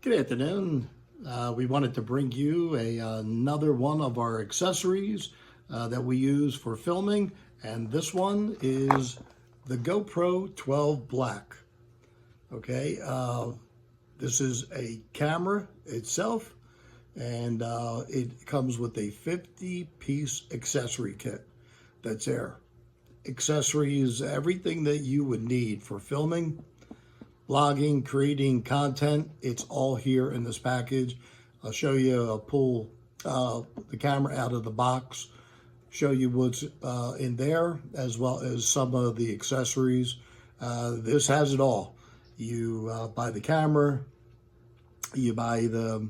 Good afternoon. We wanted to bring you another one of our accessories that we use for filming, and this one is the GoPro 12 Black. Okay, this is a camera itself, and it comes with a 50-piece accessory kit that's there. Accessories, everything that you would need for filming, blogging, creating content, it's all here in this package. I'll show you, I'll pull the camera out of the box, show you what's in there, as well as some of the accessories. This has it all. You buy the camera, you buy the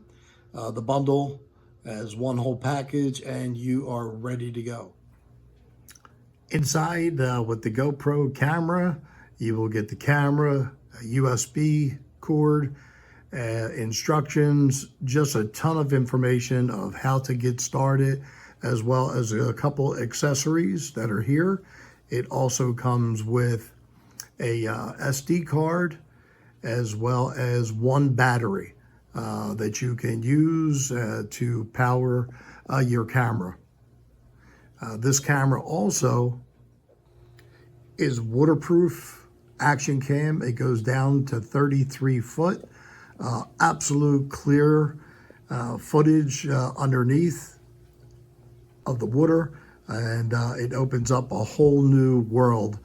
bundle as one whole package, and you are ready to go. Inside with the GoPro camera, you will get the camera, a USB cord, instructions, just a ton of information of how to get started, as well as a couple accessories that are here. It also comes with a SD card, as well as one battery that you can use to power your camera. This camera also is waterproof. Action cam, it goes down to 33 foot, absolute clear footage underneath of the water, and it opens up a whole new world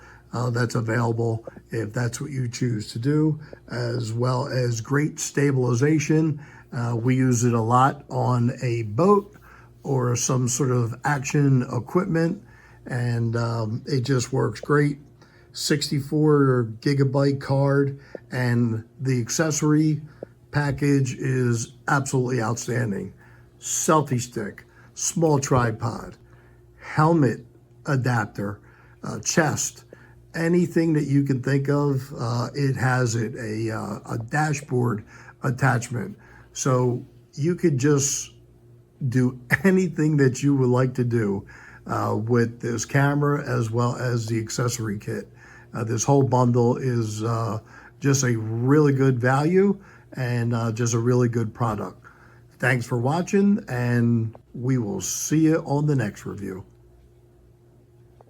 that's available if that's what you choose to do, as well as great stabilization. We use it a lot on a boat or some sort of action equipment, and it just works great. 64 gigabyte card, and the accessory package is absolutely outstanding. Selfie stick, small tripod, helmet adapter, chest, anything that you can think of, it has it. A dashboard attachment, so you could just do anything that you would like to do with this camera, as well as the accessory kit. This whole bundle is just a really good value, and just a really good product. Thanks for watching, and we will see you on the next review.